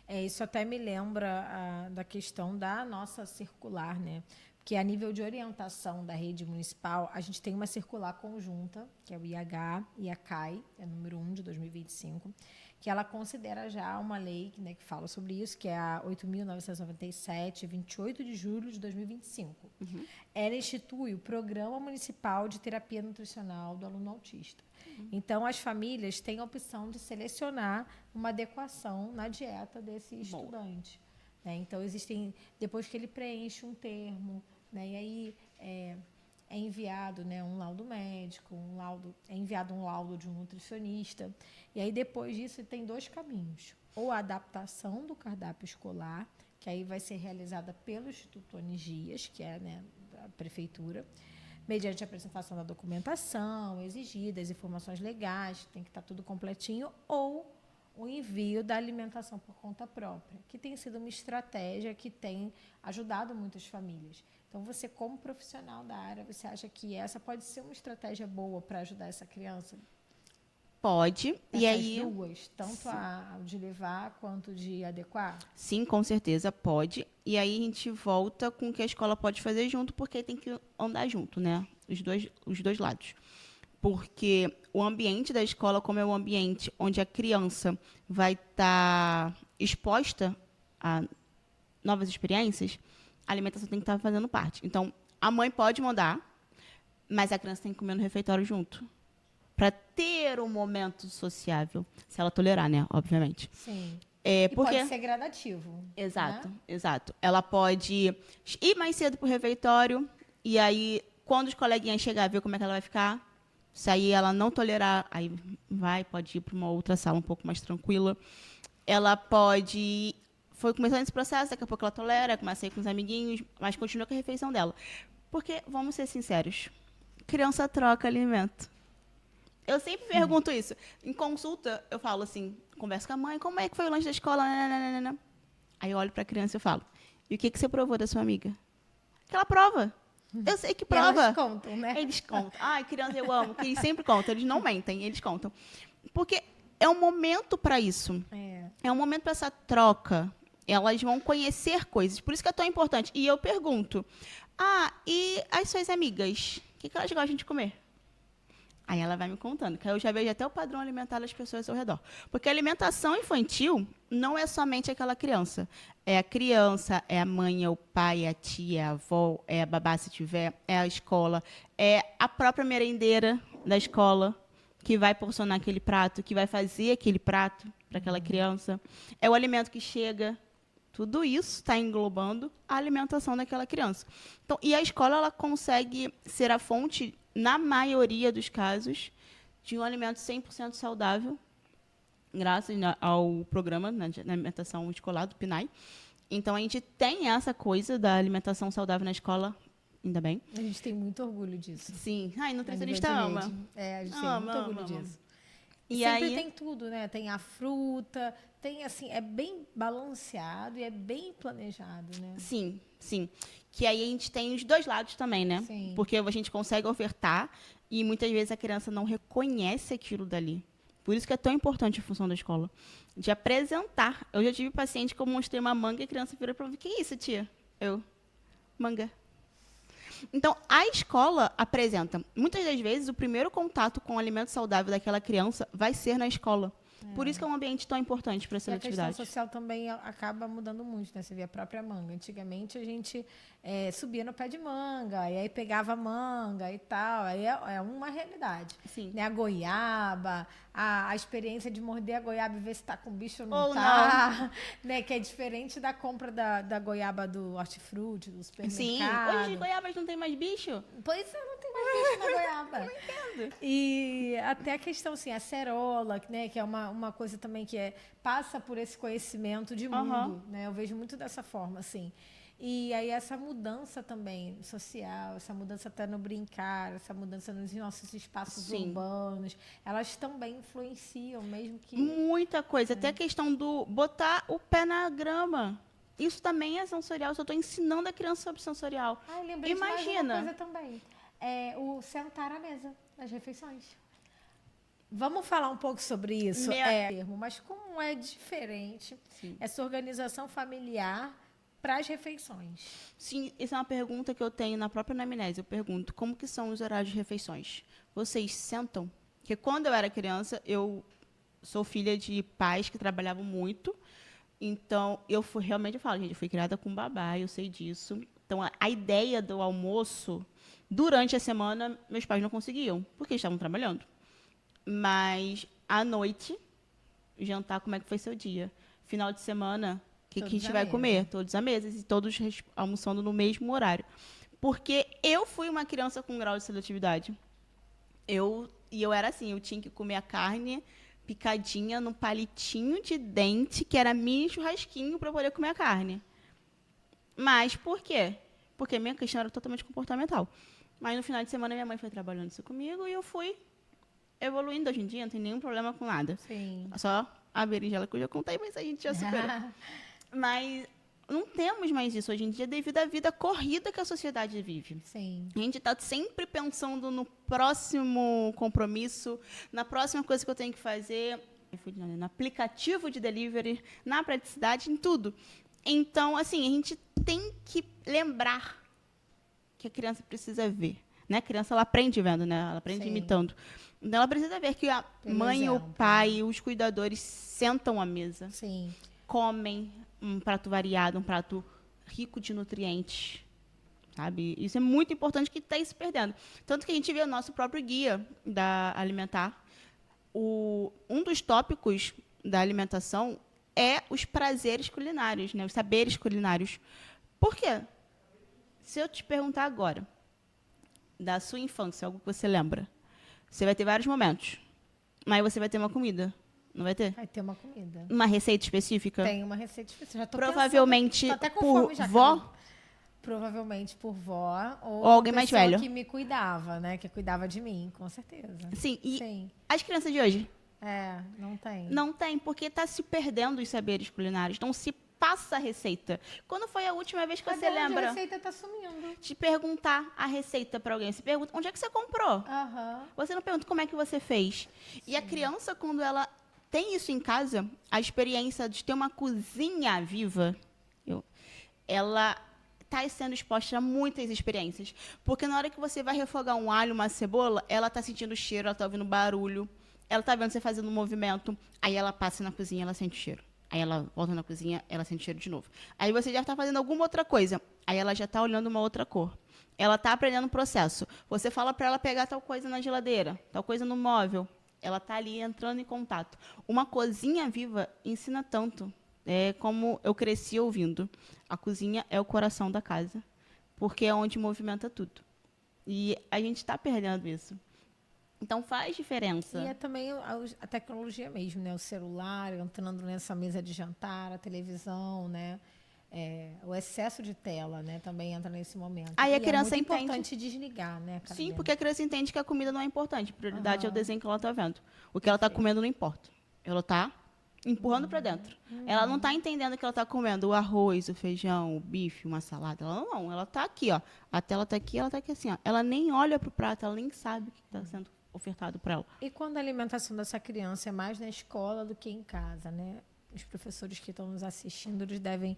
S1: Isso até me lembra da questão da nossa circular, né? Porque a nível de orientação da rede municipal, a gente tem uma circular conjunta, que é o IH e a CAI, é número 1 de 2025, que ela considera já uma lei, né, que fala sobre isso, que é a 8.997, 28 de julho de 2025.
S2: Uhum.
S1: Ela institui o Programa Municipal de Terapia Nutricional do Aluno Autista. Então, as famílias têm a opção de selecionar uma adequação na dieta desse estudante. Né? Então, depois que ele preenche um termo, né, e aí é enviado, né, um laudo médico, é enviado um laudo de um nutricionista. E aí, depois disso, tem 2 caminhos. Ou a adaptação do cardápio escolar, que aí vai ser realizada pelo Instituto Anigias, que é, né, da prefeitura, mediante a apresentação da documentação exigida, as informações legais, tem que estar tudo completinho, ou o envio da alimentação por conta própria, que tem sido uma estratégia que tem ajudado muitas famílias. Então, você, como profissional da área, você acha que essa pode ser uma estratégia boa para ajudar essa criança?
S2: Pode.
S1: Essas
S2: e aí
S1: duas, tanto a de levar quanto de adequar?
S2: Sim, com certeza pode. E aí a gente volta com o que a escola pode fazer junto, porque tem que andar junto, né? Os dois lados. Porque o ambiente da escola, como é um ambiente onde a criança vai estar exposta a novas experiências, a alimentação tem que estar fazendo parte. Então, a mãe pode mandar, mas a criança tem que comer no refeitório junto. Para ter um momento sociável. Se ela tolerar, né? Obviamente.
S1: Sim.
S2: E
S1: pode ser gradativo.
S2: Exato,
S1: né?
S2: exato. Ela pode ir mais cedo para o refeitório e aí, quando os coleguinhas chegarem, ver como é que ela vai ficar. Se aí ela não tolerar, aí pode ir para uma outra sala um pouco mais tranquila. Ela pode... Foi começando esse processo, daqui a pouco ela tolera, começa a ir com os amiguinhos, mas continua com a refeição dela. Porque, vamos ser sinceros, criança troca alimento. Eu sempre pergunto isso. Em consulta, eu falo assim, converso com a mãe, como é que foi o lanche da escola? Nananana. Aí eu olho para a criança e falo, e o que você provou da sua amiga? Que ela prova. Eu sei que prova.
S1: Eles contam, né?
S2: Eles contam. Ai, criança, eu amo. Que eles sempre contam. Eles não mentem, eles contam. Porque é um momento para isso. É um momento para essa troca. Elas vão conhecer coisas. Por isso que é tão importante. E eu pergunto, e as suas amigas? O que elas gostam de comer? Aí ela vai me contando, que aí eu já vejo até o padrão alimentar das pessoas ao redor. Porque a alimentação infantil não é somente aquela criança. É a criança, é a mãe, é o pai, é a tia, é a avó, é a babá se tiver, é a escola, é a própria merendeira da escola que vai porcionar aquele prato, que vai fazer aquele prato para aquela criança. É o alimento que chega. Tudo isso está englobando a alimentação daquela criança. Então, e a escola ela consegue ser a fonte, na maioria dos casos, de um alimento 100% saudável, graças ao programa na alimentação escolar do PNAE. Então, a gente tem essa coisa da alimentação saudável na escola, ainda bem.
S1: A gente tem muito orgulho disso.
S2: Sim. Nutricionista ama.
S1: A gente tem muito orgulho disso.
S2: E
S1: sempre
S2: aí...
S1: tem tudo, né? Tem a fruta, tem assim, é bem balanceado e é bem planejado, né?
S2: Sim, sim. Que aí a gente tem os dois lados também, né?
S1: Sim.
S2: Porque a gente consegue ofertar e muitas vezes a criança não reconhece aquilo dali. Por isso que é tão importante a função da escola. De apresentar. Eu já tive paciente que eu mostrei uma manga e a criança virou para mim, que é isso, tia? Eu, manga. Então, a escola apresenta. Muitas das vezes, o primeiro contato com o alimento saudável daquela criança vai ser na escola. Por isso que é um ambiente tão importante para a seletividade.
S1: A questão social também acaba mudando muito, né? Você vê a própria manga. Antigamente, a gente subia no pé de manga, e aí pegava manga e tal. Aí é uma realidade.
S2: Sim.
S1: Né? A goiaba, a experiência de morder a goiaba e ver se está com bicho ou não
S2: Ou
S1: está. Né? Que é diferente da compra da goiaba do hortifruti, do supermercado.
S2: Sim. Hoje as goiabas não tem mais bicho?
S1: Pois é, não tem mais bicho na goiaba.
S2: Não entendo.
S1: E até a questão, assim, a cerola, né, que é uma coisa também que passa por esse conhecimento de mundo, né? Eu vejo muito dessa forma, assim. E aí essa mudança também social, essa mudança até no brincar, essa mudança nos nossos espaços
S2: Sim.
S1: urbanos, elas também influenciam, mesmo que...
S2: Muita coisa. Até a questão do botar o pé na grama. Isso também é sensorial. Eu só estou ensinando a criança sobre sensorial.
S1: Ah, eu lembrei de mais uma
S2: Imagina.
S1: coisa também. É o sentar à mesa, nas refeições. Vamos falar um pouco sobre isso, mas como é diferente essa organização familiar para as refeições?
S2: Sim, essa é uma pergunta que eu tenho na própria anamnese. Eu pergunto, como que são os horários de refeições? Vocês sentam? Porque quando eu era criança, eu sou filha de pais que trabalhavam muito. Então, realmente eu falo, gente, eu fui criada com babá, eu sei disso. Então, a ideia do almoço, durante a semana, meus pais não conseguiam, porque estavam trabalhando. Mas, à noite, jantar, como é que foi seu dia? Final de semana, o que a gente vai comer? Todos à mesa, e todos almoçando no mesmo horário. Porque eu fui uma criança com grau de seletividade. Eu era assim, eu tinha que comer a carne picadinha no palitinho de dente, que era mini churrasquinho, para poder comer a carne. Mas por quê? Porque minha questão era totalmente comportamental. Mas no final de semana minha mãe foi trabalhando isso comigo e eu fui evoluindo. Hoje em dia não tem nenhum problema com nada.
S1: Sim.
S2: Só a berinjela que eu já contei, mas a gente já superou. Mas não temos mais isso hoje em dia devido à vida corrida que a sociedade vive.
S1: Sim.
S2: A gente está sempre pensando no próximo compromisso, na próxima coisa que eu tenho que fazer, no aplicativo de delivery, na praticidade, em tudo. Então, assim, a gente tem que lembrar que a criança precisa ver. Né? A criança, ela aprende vendo, né? Ela aprende imitando. Então, ela precisa ver que a mãe, o pai, os cuidadores sentam à mesa.
S1: Sim.
S2: Comem um prato variado, um prato rico de nutrientes, sabe? Isso é muito importante, que está se perdendo. Tanto que a gente vê o nosso próprio guia da alimentar. Um dos tópicos da alimentação é os prazeres culinários, né? Os saberes culinários. Por quê? Se eu te perguntar agora, da sua infância, algo que você lembra, você vai ter vários momentos, mas você vai ter uma comida. Não vai ter?
S1: Vai ter uma comida.
S2: Uma receita específica?
S1: Tem uma receita específica. Já tô
S2: provavelmente
S1: pensando, tô até com
S2: por
S1: fome já,
S2: vó?
S1: Provavelmente por vó ou
S2: alguém mais velho
S1: que me cuidava, né? Que cuidava de mim, com certeza.
S2: Sim, e
S1: Sim.
S2: As crianças de hoje?
S1: Não tem.
S2: Não tem, porque está se perdendo os saberes culinários. Não se passa a receita. Quando foi a última vez que você lembra?
S1: A receita está sumindo.
S2: De perguntar a receita para alguém. Você pergunta, onde é que você comprou? Você não pergunta como é que você fez. Sim. E a criança, quando ela tem isso em casa, a experiência de ter uma cozinha viva, ela está sendo exposta a muitas experiências. Porque na hora que você vai refogar um alho, uma cebola, ela está sentindo o cheiro, ela está ouvindo barulho, ela está vendo você fazendo um movimento, aí ela passa na cozinha, ela sente o cheiro. Aí ela volta na cozinha, ela sente o cheiro de novo. Aí você já está fazendo alguma outra coisa, aí ela já está olhando uma outra cor. Ela está aprendendo o processo. Você fala para ela pegar tal coisa na geladeira, tal coisa no móvel, ela está ali entrando em contato. Uma cozinha viva ensina tanto. É como eu cresci ouvindo. A cozinha é o coração da casa, porque é onde movimenta tudo. E a gente está perdendo isso. Então faz diferença.
S1: E é também a tecnologia mesmo, né? O celular entrando nessa mesa de jantar, a televisão, né? O excesso de tela, né? Também entra nesse momento.
S2: Aí a criança
S1: é muito importante desligar, né, Carolina?
S2: Sim, porque a criança entende que a comida não é importante. A prioridade é o desenho que ela está vendo. O que ela está comendo não importa. Ela está empurrando para dentro. Ela não está entendendo que ela está comendo o arroz, o feijão, o bife, uma salada. Ela não. Ela está aqui, ó. A tela está aqui, ela está aqui assim, ó. Ela nem olha para o prato, ela nem sabe o que está sendo ofertado para ela.
S1: E quando a alimentação dessa criança é mais na escola do que em casa, né? Os professores que estão nos assistindo, eles devem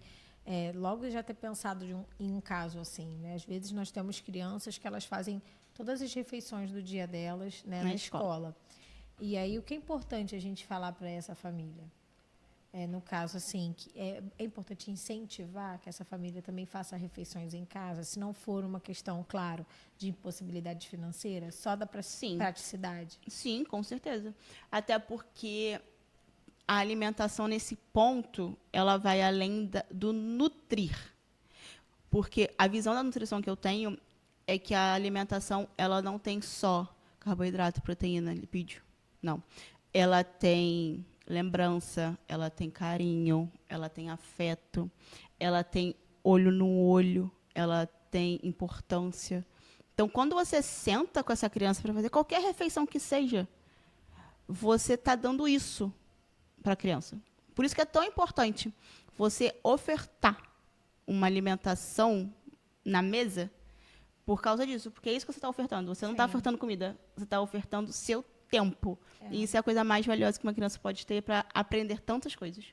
S1: logo já ter pensado em um caso assim, né? Às vezes nós temos crianças que elas fazem todas as refeições do dia delas, né, na escola. E aí o que é importante a gente falar para essa família? No caso, assim, que é importante incentivar que essa família também faça refeições em casa, se não for uma questão, claro, de impossibilidade financeira, só da praticidade.
S2: Sim, com certeza. Até porque a alimentação, nesse ponto, ela vai além do nutrir. Porque a visão da nutrição que eu tenho é que a alimentação, ela não tem só carboidrato, proteína, lipídio. Não. Ela tem lembrança, ela tem carinho, ela tem afeto, ela tem olho no olho, ela tem importância. Então, quando você senta com essa criança para fazer qualquer refeição que seja, você está dando isso para a criança. Por isso que é tão importante você ofertar uma alimentação na mesa por causa disso. Porque é isso que você está ofertando. Você não está ofertando comida, você está ofertando seu tempo. E isso é a coisa mais valiosa que uma criança pode ter para aprender tantas coisas.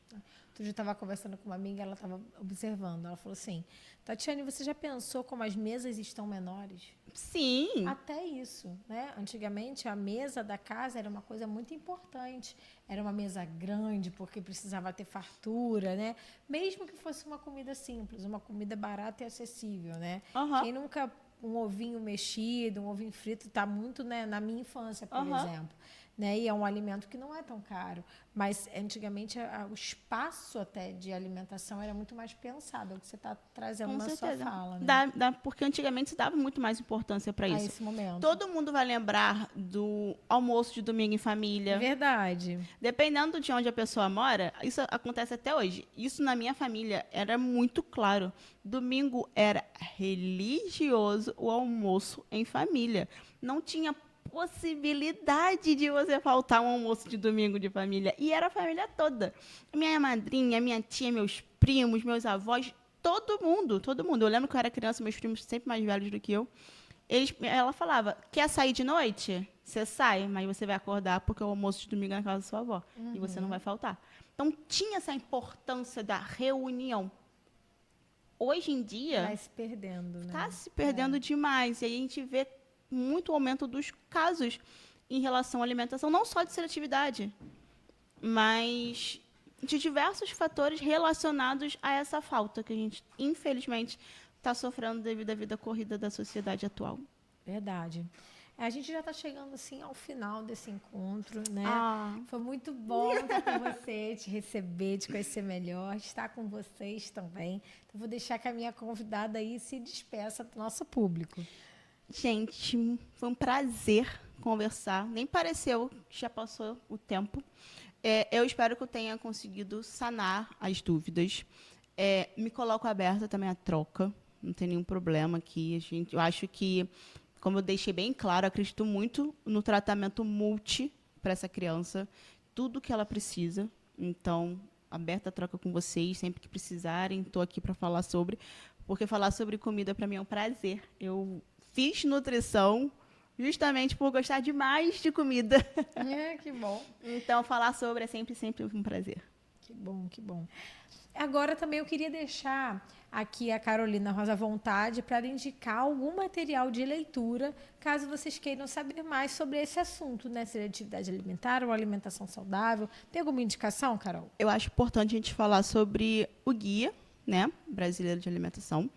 S1: Outro dia eu estava conversando com uma amiga, ela estava observando. Ela falou assim, Tatiane, você já pensou como as mesas estão menores?
S2: Sim.
S1: Até isso, né? Antigamente, a mesa da casa era uma coisa muito importante. Era uma mesa grande, porque precisava ter fartura, né? Mesmo que fosse uma comida simples, uma comida barata e acessível, né? Quem nunca... Um ovinho mexido, um ovinho frito, está muito, né, na minha infância, por exemplo. Né? E é um alimento que não é tão caro. Mas, antigamente, o espaço até de alimentação era muito mais pensado. É o que você está trazendo na sua fala. Né?
S2: Porque antigamente se dava muito mais importância para isso.
S1: A esse momento.
S2: Todo mundo vai lembrar do almoço de domingo em família.
S1: Verdade.
S2: Dependendo de onde a pessoa mora, isso acontece até hoje. Isso na minha família era muito claro. Domingo era religioso o almoço em família. Não tinha possibilidade de você faltar um almoço de domingo de família. E era a família toda. Minha madrinha, minha tia, meus primos, meus avós, todo mundo. Eu lembro que eu era criança, meus primos sempre mais velhos do que eu. Ela falava, quer sair de noite? Você sai, mas você vai acordar porque o almoço de domingo é na casa da sua avó. E você não vai faltar. Então, tinha essa importância da reunião. Hoje em dia...
S1: Está se perdendo, né?
S2: Está se perdendo demais. E aí a gente vê muito aumento dos casos em relação à alimentação, não só de seletividade, mas de diversos fatores relacionados a essa falta que a gente, infelizmente, está sofrendo devido à vida corrida da sociedade atual.
S1: Verdade. A gente já está chegando assim ao final desse encontro, né? Foi muito bom estar com você, te receber, te conhecer melhor, estar com vocês também. Então, vou deixar que a minha convidada aí se despeça do nosso público.
S2: Gente, foi um prazer conversar. Nem pareceu que já passou o tempo. Eu espero que eu tenha conseguido sanar as dúvidas. Me coloco aberta também à troca. Não tem nenhum problema aqui. Eu acho que, como eu deixei bem claro, acredito muito no tratamento multi para essa criança. Tudo que ela precisa. Então, aberta a troca com vocês. Sempre que precisarem, estou aqui para falar sobre. Porque falar sobre comida, para mim, é um prazer. Eu fiz nutrição justamente por gostar demais de comida.
S1: Que bom.
S2: Então, falar sobre é sempre um prazer.
S1: Que bom, que bom. Agora, também eu queria deixar aqui a Carolina Rosa à vontade para indicar algum material de leitura, caso vocês queiram saber mais sobre esse assunto, né? Seletividade alimentar ou alimentação saudável. Tem alguma indicação, Carol?
S2: Eu acho importante a gente falar sobre o Guia, né, Brasileiro de Alimentação,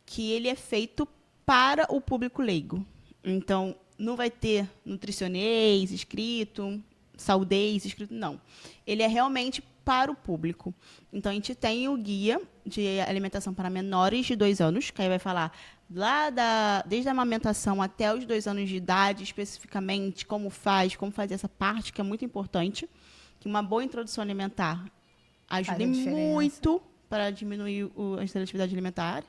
S2: que ele é feito para o público leigo. Então, não vai ter nutricionês escrito, saudez escrito, não. Ele é realmente para o público. Então, a gente tem o guia de alimentação para menores de 2 anos, que aí vai falar desde a amamentação até os 2 anos de idade, especificamente, como fazer essa parte, que é muito importante, que uma boa introdução alimentar ajuda muito para diminuir a seletividade alimentar.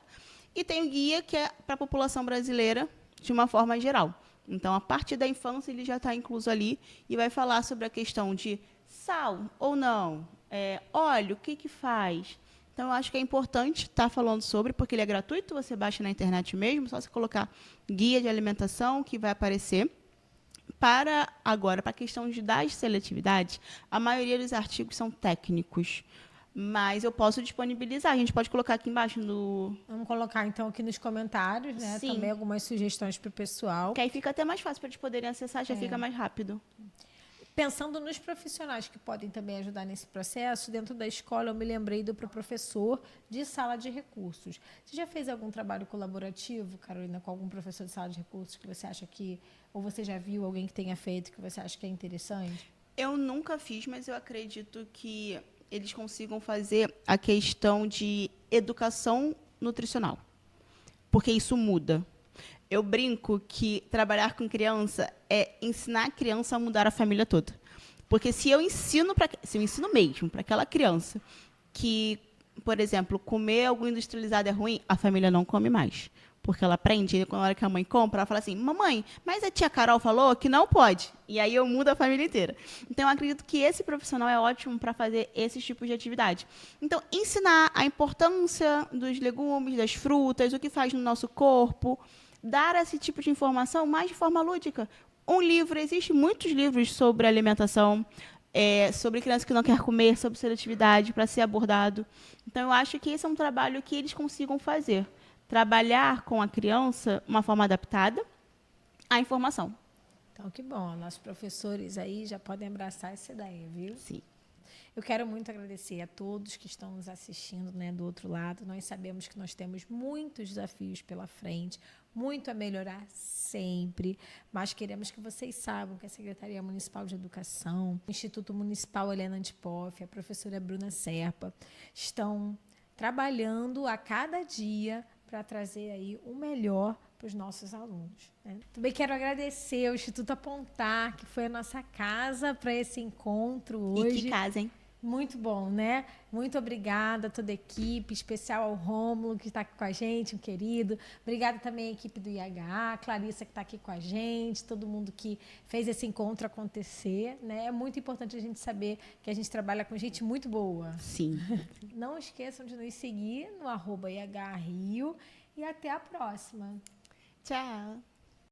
S2: E tem o guia que é para a população brasileira de uma forma geral. Então, a partir da infância, ele já está incluso ali e vai falar sobre a questão de sal ou não, óleo, o que faz. Então, eu acho que é importante estar falando sobre, porque ele é gratuito, você baixa na internet mesmo, só você colocar guia de alimentação que vai aparecer. Para a questão das seletividades, a maioria dos artigos são técnicos. Mas eu posso disponibilizar. A gente pode colocar aqui embaixo no...
S1: Vamos colocar, então, aqui nos comentários, né?
S2: Sim.
S1: Também algumas sugestões para o pessoal.
S2: Que aí fica até mais fácil para eles poderem acessar, já fica mais rápido.
S1: Pensando nos profissionais que podem também ajudar nesse processo, dentro da escola eu me lembrei do professor de sala de recursos. Você já fez algum trabalho colaborativo, Carolina, com algum professor de sala de recursos que você acha que... Ou você já viu alguém que tenha feito que você acha que é interessante?
S2: Eu nunca fiz, mas eu acredito que eles consigam fazer a questão de educação nutricional. Porque isso muda. Eu brinco que trabalhar com criança é ensinar a criança a mudar a família toda. Porque se eu ensino mesmo para aquela criança que por exemplo, comer algo industrializado é ruim, a família não come mais. Porque ela aprende, e na hora que a mãe compra, ela fala assim, mamãe, mas a tia Carol falou que não pode. E aí eu mudo a família inteira. Então, eu acredito que esse profissional é ótimo para fazer esses tipos de atividade. Então, ensinar a importância dos legumes, das frutas, o que faz no nosso corpo, dar esse tipo de informação mais de forma lúdica. Um livro, existem muitos livros sobre alimentação, sobre criança que não quer comer, sobre seletividade, para ser abordado. Então, eu acho que esse é um trabalho que eles consigam fazer. Trabalhar com a criança de uma forma adaptada à informação.
S1: Então, que bom. Nossos professores aí já podem abraçar essa ideia, viu?
S2: Sim.
S1: Eu quero muito agradecer a todos que estão nos assistindo, né, do outro lado. Nós sabemos que nós temos muitos desafios pela frente, muito a melhorar sempre, mas queremos que vocês saibam que a Secretaria Municipal de Educação, o Instituto Municipal Helena Antipoff, a professora Bruna Serpa, estão trabalhando a cada dia para trazer aí o melhor para os nossos alunos, né? Também quero agradecer ao Instituto Apontar, que foi a nossa casa para esse encontro hoje.
S2: E que casa, hein?
S1: Muito bom, né? Muito obrigada a toda a equipe, especial ao Rômulo, que está aqui com a gente, um querido. Obrigada também à equipe do IHA, a Clarissa, que está aqui com a gente, todo mundo que fez esse encontro acontecer, né? É muito importante a gente saber que a gente trabalha com gente muito boa.
S2: Sim.
S1: Não esqueçam de nos seguir no @IHRio e até a próxima.
S2: Tchau.